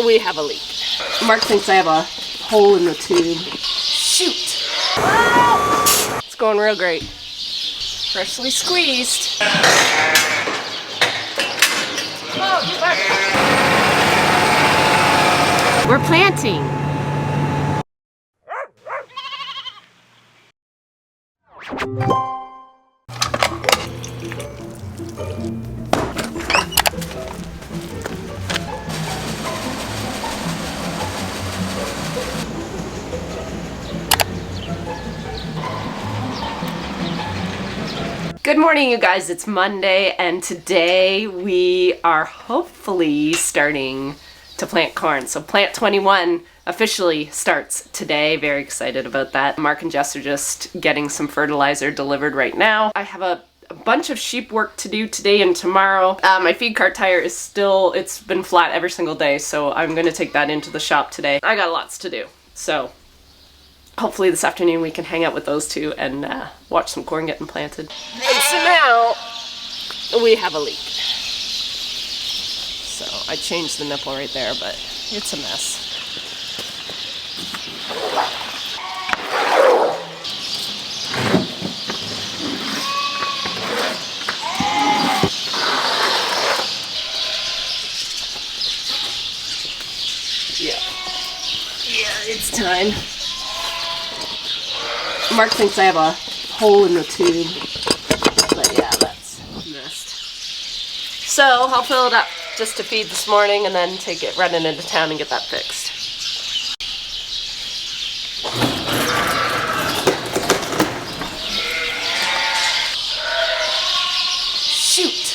we have a leak. Mark thinks I have a hole in the tube. Shoot! Oh! It's going real great. Freshly squeezed. Oh, you're back. We're planting. Good morning, you guys. It's Monday, and today we are hopefully starting to plant corn. So plant 21 officially starts today. Very excited about that. Mark and Jess are just getting some fertilizer delivered right now. I have a bunch of sheep work to do today and tomorrow. My feed cart tire is still, it's been flat every single day, so I'm going to take that into the shop today. I got lots to do, so hopefully this afternoon we can hang out with those two and watch some corn getting planted. And so now we have a leak. So I changed the nipple right there, but it's a mess. Yeah, it's time. Mark thinks I have a hole in the tube, but yeah, that's messed. So I'll fill it up just to feed this morning and then take it running into town and get that fixed. Shoot!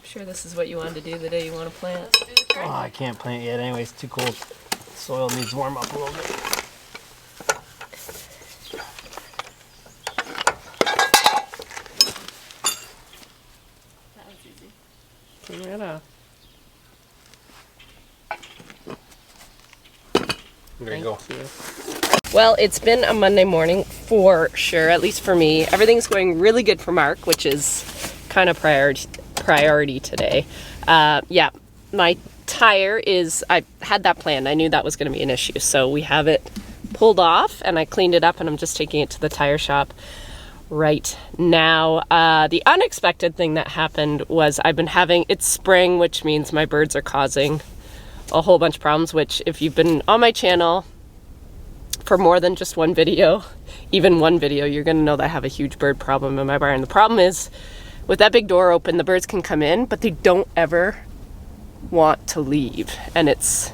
Sure this is what you wanted to do the day you want to plant? Oh, I can't plant yet anyway, it's too cold. Soil needs to warm up a little bit. That was easy. Clean that off. There you go. Well, it's been a Monday morning for sure, at least for me. Everything's going really good for Mark, which is kind of priority today. Yeah, my tire is, I had that planned. I knew that was going to be an issue. So we have it pulled off and I cleaned it up and I'm just taking it to the tire shop right now. The unexpected thing that happened was I've been having, it's spring, which means my birds are causing a whole bunch of problems, which if you've been on my channel for more than just one video, even one video, you're going to know that I have a huge bird problem in my barn. The problem is, with that big door open, the birds can come in, but they don't ever want to leave. And it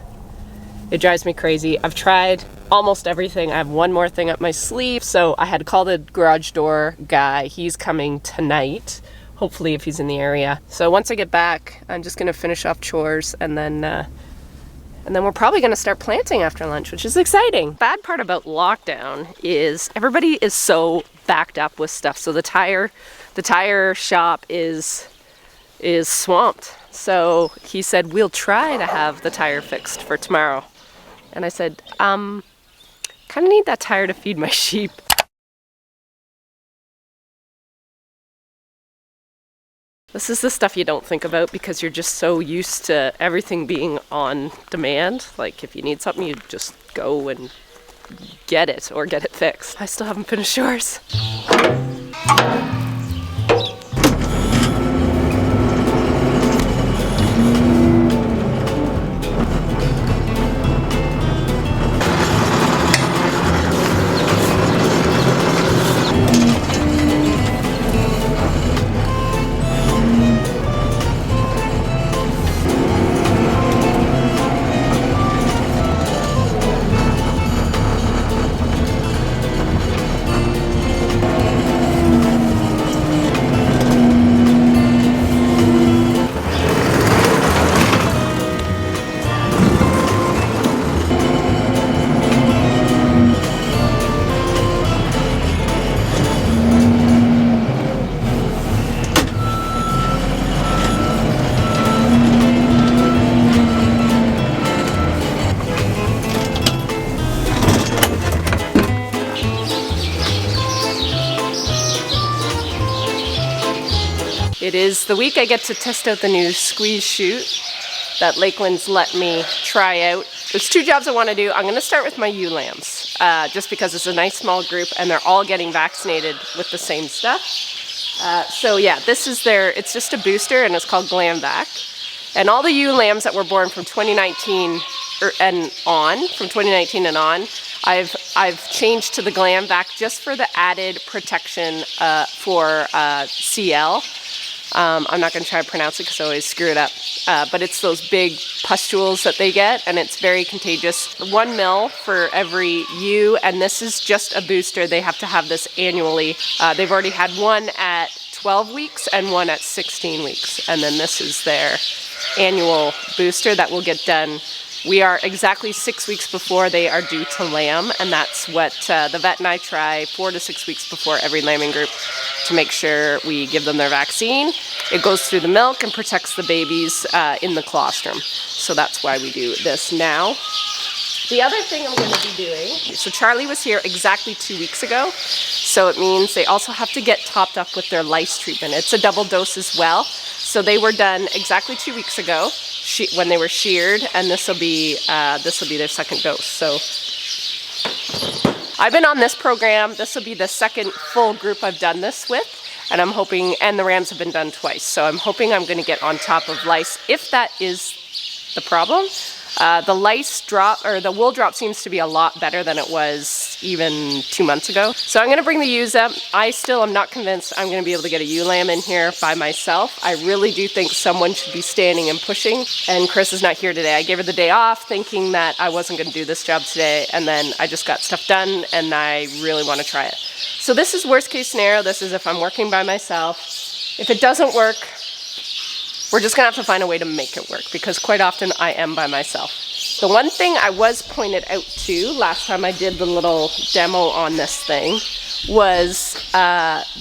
drives me crazy. I've tried almost everything. I have one more thing up my sleeve. So I had to call the garage door guy. He's coming tonight, hopefully, if he's in the area. So once I get back, I'm just going to finish off chores and then we're probably going to start planting after lunch, which is exciting. Bad part about lockdown is everybody is so backed up with stuff. So the tire shop is swamped. So he said, we'll try to have the tire fixed for tomorrow. And I said, kind of need that tire to feed my sheep. This is the stuff you don't think about because you're just so used to everything being on demand. Like if you need something, you just go and get it or get it fixed. I still haven't finished yours. is the week I get to test out the new squeeze chute that Lakeland's let me try out. There's 2 jobs I want to do. I'm going to start with my ewe lambs, just because it's a nice small group and they're all getting vaccinated with the same stuff. So yeah, this is it's just a booster and it's called GlamVac. And all the ewe lambs that were born from 2019 and on, I've changed to the GlamVac just for the added protection for CL. I'm not going to try to pronounce it because I always screw it up. But it's those big pustules that they get, and it's very contagious. 1 ml for every ewe, and this is just a booster. They have to have this annually. They've already had one at 12 weeks and one at 16 weeks. And then this is their annual booster that will get done. We are exactly 6 weeks before they are due to lamb, and that's what the vet and I try 4 to 6 weeks before every lambing group to make sure we give them their vaccine. It goes through the milk and protects the babies in the colostrum. So that's why we do this now. The other thing I'm going to be doing, so Charlie was here exactly 2 weeks ago, so it means they also have to get topped up with their lice treatment. It's a double dose as well. So they were done exactly 2 weeks ago when they were sheared, and this will be their second dose. So I've been on this program. This will be the second full group I've done this with, and I'm hoping, and the rams have been done twice. So I'm hoping I'm going to get on top of lice if that is the problem. The lice drop, or the wool drop, seems to be a lot better than it was even 2 months ago. So I'm going to bring the ewes up. I still am not convinced I'm going to be able to get a ewe lamb in here by myself. I really do think someone should be standing and pushing, and Chris is not here today. I gave her the day off thinking that I wasn't going to do this job today, and then I just got stuff done and I really want to try it. So this is worst case scenario. This is if I'm working by myself. If it doesn't work, we're just gonna have to find a way to make it work, because quite often I am by myself. The one thing I was pointed out to last time I did the little demo on this thing was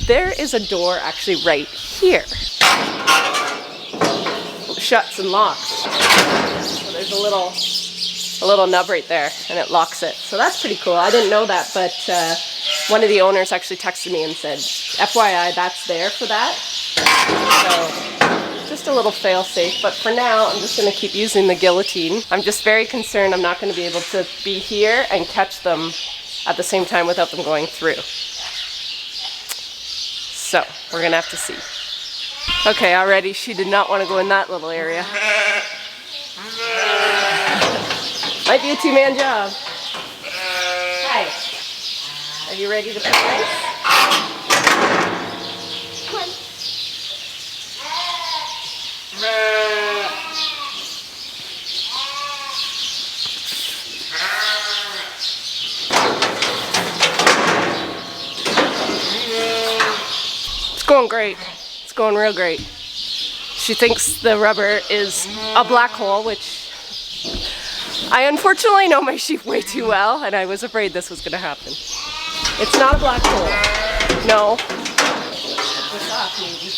there is a door actually right here. It shuts and locks. So there's a little nub right there, and it locks it. So that's pretty cool. I didn't know that, but one of the owners actually texted me and said, FYI, that's there for that. So just a little fail-safe, but for now I'm just going to keep using the guillotine. I'm just very concerned I'm not going to be able to be here and catch them at the same time without them going through. So we're going to have to see. Okay, already she did not want to go in that little area. Might be a 2-man job. Hi. Are you ready to put rice? Come on. It's going great. It's going real great. She thinks the rubber is a black hole, which I unfortunately know my sheep way too well, and I was afraid this was going to happen. It's not a black hole. No. This off, maybe.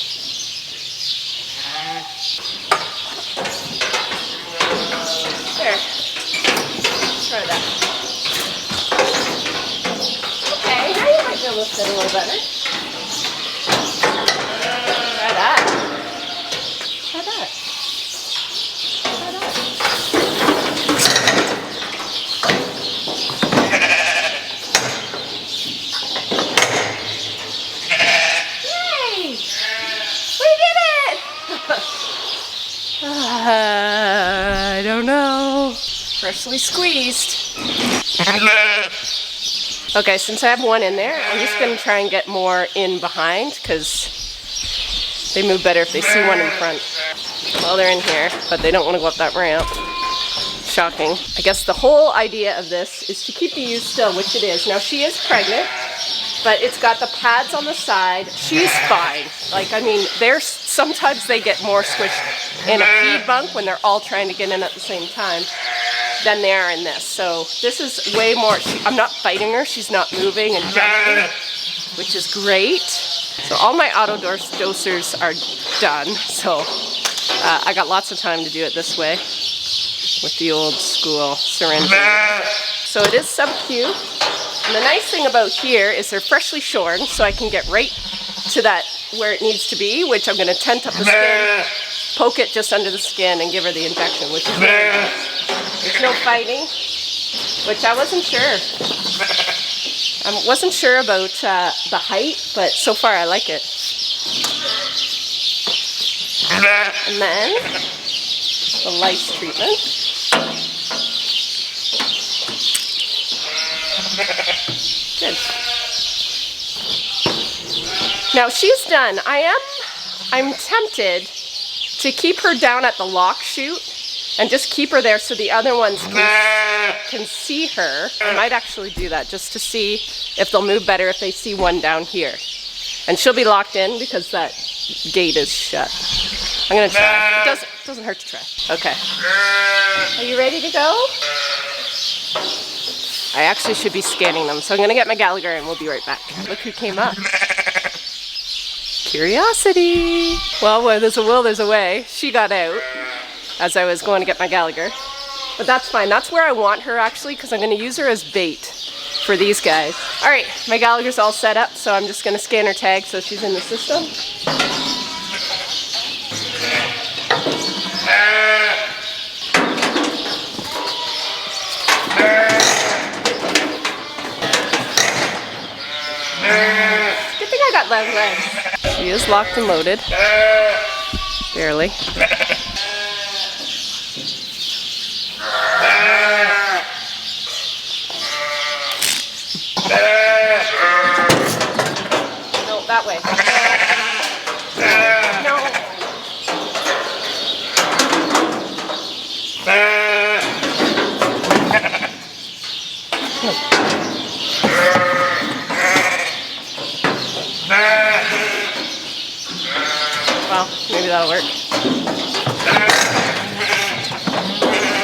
There. Try that. Okay, now you might be able to fit a little better. Try that. Try that. Try that. Yay! We did it! I don't know. Freshly squeezed. Okay, since I have one in there, I'm just going to try and get more in behind, because they move better if they see one in front. Well, they're in here, but they don't want to go up that ramp. Shocking. I guess the whole idea of this is to keep the ewe still, which it is. Now, she is pregnant, but it's got the pads on the side. She's fine. Like, I mean, sometimes they get more squished in a feed bunk when they're all trying to get in at the same time than they are in this. So this is way more, I'm not fighting her. She's not moving and jumping, which is great. So all my auto dosers are done. So I got lots of time to do it this way with the old school syringe. So it is sub-Q. And the nice thing about here is they're freshly shorn, so I can get right to that where it needs to be, which I'm going to tent up the skin, poke it just under the skin, and give her the injection, which is really nice. There's no fighting, which I wasn't sure. I wasn't sure about the height, but so far I like it. And then the lice treatment. Good. Now she's done. I'm tempted to keep her down at the lock chute and just keep her there so the other ones can see her. I might actually do that just to see if they'll move better if they see one down here. And she'll be locked in because that gate is shut. I'm gonna try. It doesn't hurt to try. Okay. Are you ready to go? I actually should be scanning them, so I'm gonna get my Gallagher and we'll be right back. Look who came up. Curiosity. Well, where there's a will, there's a way. She got out as I was going to get my Gallagher. But that's fine. That's where I want her actually, because I'm going to use her as bait for these guys. All right, my Gallagher's all set up, so I'm just going to scan her tag so she's in the system. Good thing I got long legs. She is locked and loaded. Barely. No, that way. No. Well, maybe that'll work.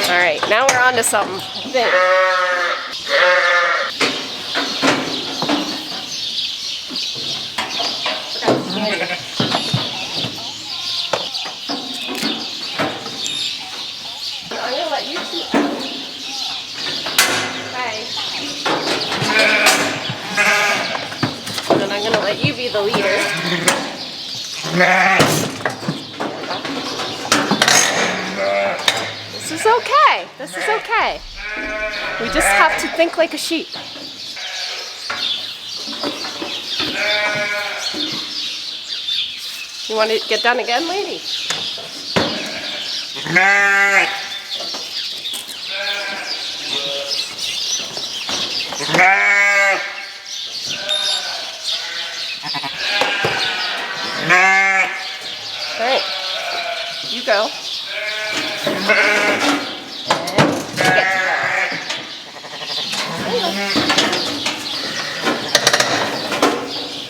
All right, now we're on to something, I think. I'm gonna let you two out. Bye. And then I'm gonna let you be the leader. This is okay. This is okay. We just have to think like a sheep. You want to get done again, lady? All right. You go.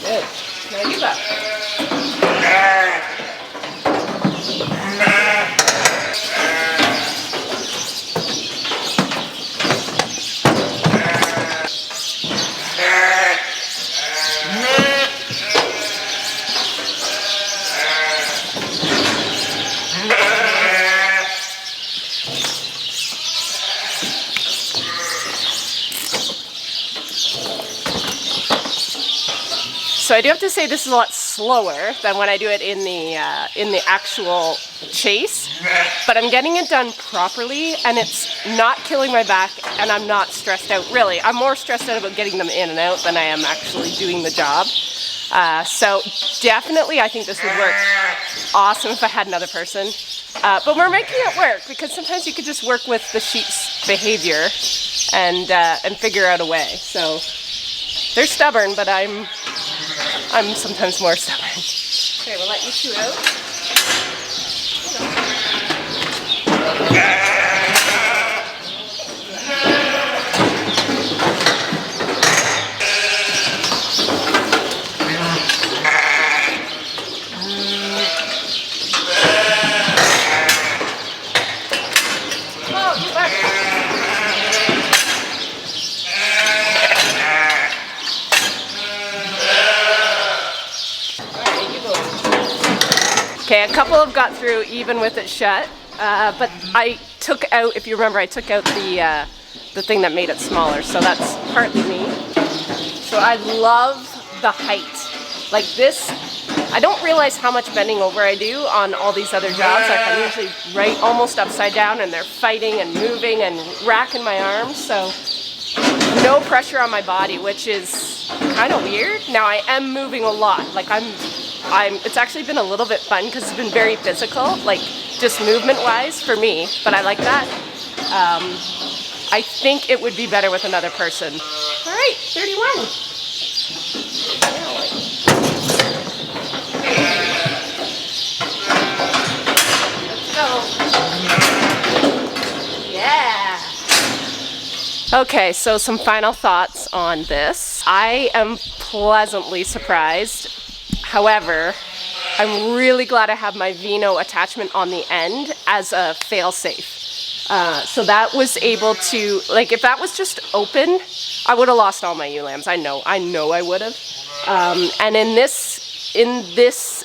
Good. Now you go. So I do have to say this is a lot slower than when I do it in the actual chase, but I'm getting it done properly and it's not killing my back and I'm not stressed out really. I'm more stressed out about getting them in and out than I am actually doing the job. So definitely I think this would work awesome if I had another person. But we're making it work because sometimes you could just work with the sheep's behavior and figure out a way. So they're stubborn, but I'm sometimes more stubborn. Okay, we'll let you two out. Okay, a couple have got through even with it shut, but I took out, if you remember, I took out the thing that made it smaller, so that's partly me. So I love the height. Like this, I don't realize how much bending over I do on all these other jobs. Like I'm usually right almost upside down and they're fighting and moving and racking my arms. So no pressure on my body, which is kind of weird. Now I am moving a lot. Like it's actually been a little bit fun because it's been very physical, like just movement wise for me, but I like that. I think it would be better with another person. All right, 31. Yeah. Okay, so some final thoughts on this. I am pleasantly surprised. However, I'm really glad I have my Vino attachment on the end as a fail-safe. So that was able to, like if that was just open, I would have lost all my ewe-lambs. I know I would have. And in this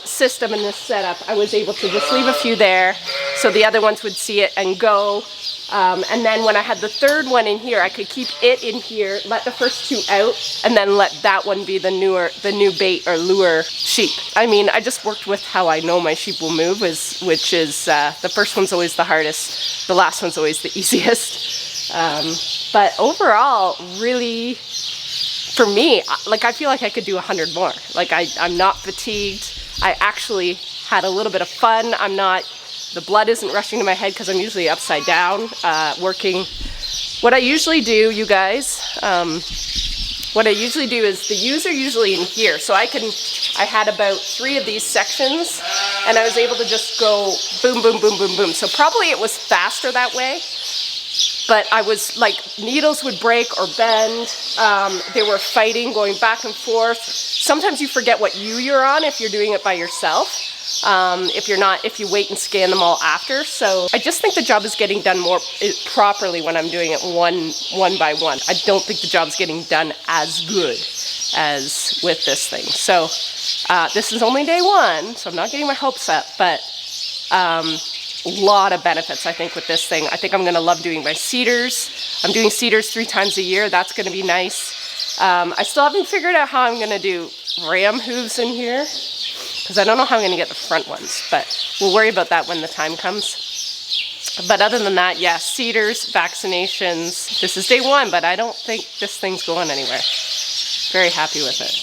system, in this setup, I was able to just leave a few there so the other ones would see it and go. And then when I had the third one in here, I could keep it in here, let the first two out, and then let that one be the new bait or lure sheep. I mean, I just worked with how I know my sheep will move, which is the first one's always the hardest, the last one's always the easiest. But overall, really, for me, like I feel like I could do 100 more. Like I'm not fatigued. I actually had a little bit of fun. The blood isn't rushing to my head because I'm usually upside down working. What I usually do, you guys, what I usually do is the ewes are usually in here. So I had about 3 of these sections and I was able to just go boom, boom, boom, boom, boom. So probably it was faster that way. But I was like, needles would break or bend. They were fighting, going back and forth. Sometimes you forget what ewe you're on if you're doing it by yourself. If you wait and scan them all after. So I just think the job is getting done more properly when I'm doing it one by one. I don't think the job's getting done as good as with this thing. So this is only day 1, so I'm not getting my hopes up, but a lot of benefits I think with this thing. I think I'm gonna love doing my cedars. I'm doing cedars 3 times a year. That's gonna be nice. I still haven't figured out how I'm gonna do ram hooves in here, because I don't know how I'm going to get the front ones, but we'll worry about that when the time comes. But other than that, yeah, cedars, vaccinations. This is day 1, but I don't think this thing's going anywhere. Very happy with it.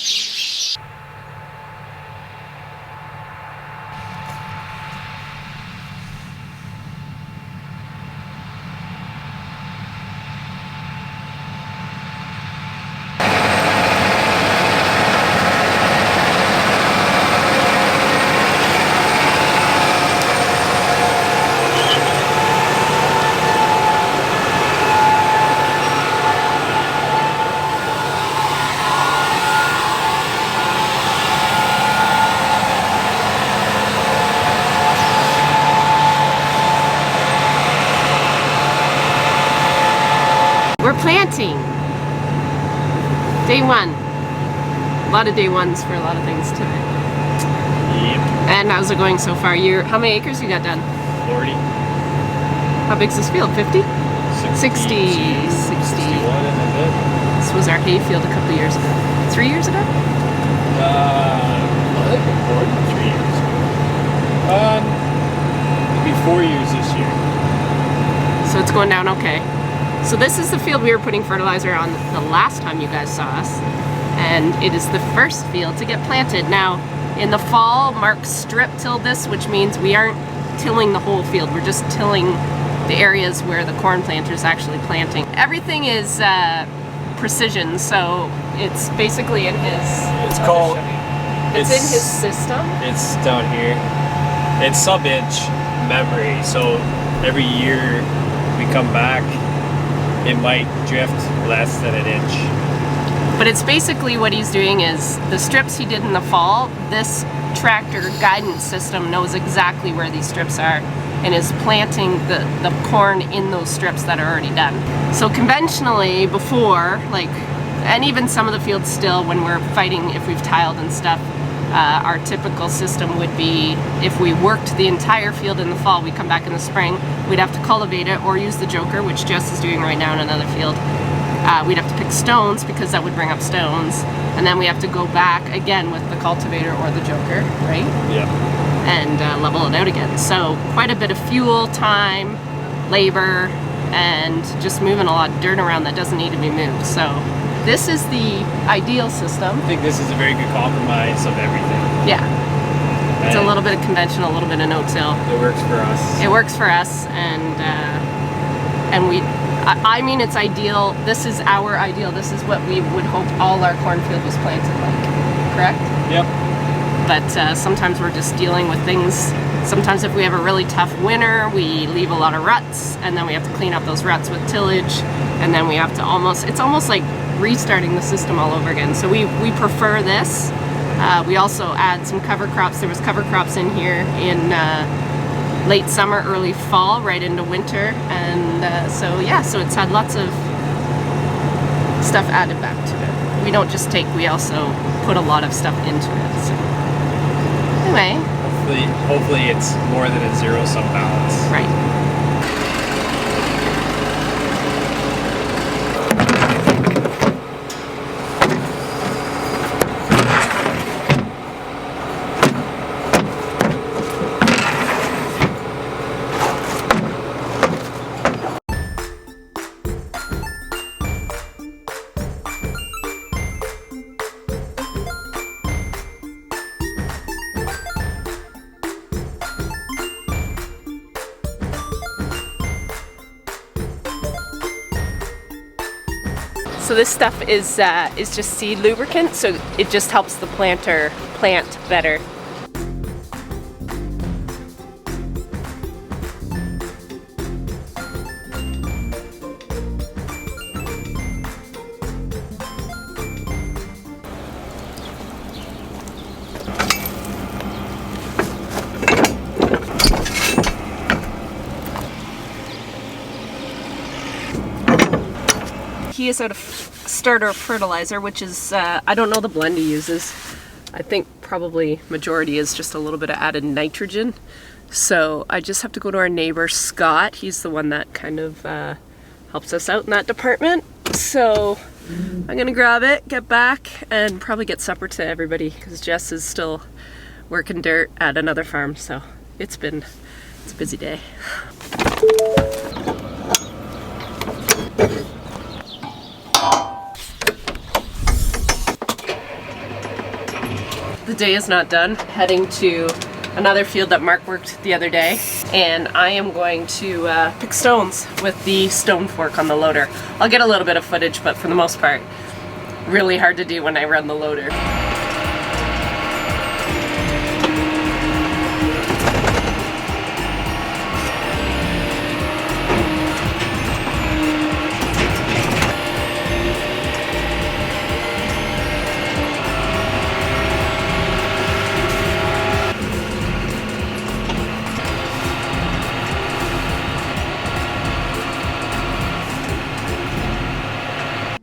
We're planting. Day 1. A lot of day 1s for a lot of things today. Yep. And how's it going so far? How many acres you got done? 40. How big's this field? 50? 60. 61 and a bit. This was our hay field a couple years ago. 3 years ago? I think more than 3 years ago. Maybe 4 years this year. So it's going down okay. So this is the field we were putting fertilizer on the last time you guys saw us, and it is the first field to get planted. Now, in the fall, Mark strip tilled this, which means we aren't tilling the whole field. We're just tilling the areas where the corn planter is actually planting. Everything is precision, so it's basically in his... It's in his system. It's down here. It's sub-inch memory, so every year we come back, it might drift less than an inch. But it's basically what he's doing is the strips he did in the fall, this tractor guidance system knows exactly where these strips are and is planting the corn in those strips that are already done. So conventionally before, like, and even some of the fields still when we're fighting, if we've tiled and stuff, our typical system would be if we worked the entire field in the fall, we come back in the spring, we'd have to cultivate it or use the joker, which Jess is doing right now in another field. We'd have to pick stones because that would bring up stones. and then we have to go back again with the cultivator or the joker, right? Yeah. And level it out again. So quite a bit of fuel, time, labor, and just moving a lot of dirt around that doesn't need to be moved. So this is the ideal system. I think this is a very good compromise of everything. Yeah. It's a little bit of conventional, a little bit of no-till. It works for us. It works for us, and I mean, it's ideal. This is our ideal. This is what we would hope all our cornfield was planted like, correct? Yep. But sometimes we're just dealing with things. Sometimes if we have a really tough winter, we leave a lot of ruts, and then we have to clean up those ruts with tillage, and then we have to it's almost like restarting the system all over again. So we prefer this. We also add some cover crops. There was cover crops in here in late summer, early fall, right into winter, and so yeah, so it's had lots of stuff added back to it. We don't just take, we also put a lot of stuff into it. So anyway, hopefully it's more than a zero-sum balance. Right. So this stuff is just seed lubricant, so it just helps the planter plant better. He is out of starter fertilizer, which is, I don't know the blend he uses. I think probably majority is just a little bit of added nitrogen. So I just have to go to our neighbor, Scott. He's the one that kind of helps us out in that department. So I'm gonna grab it, get back, and probably get supper to everybody because Jess is still working dirt at another farm. So it's a busy day. The day is not done. Heading to another field that Mark worked the other day, and I am going to pick stones with the stone fork on the loader. I'll get a little bit of footage, but for the most part, really hard to do when I run the loader.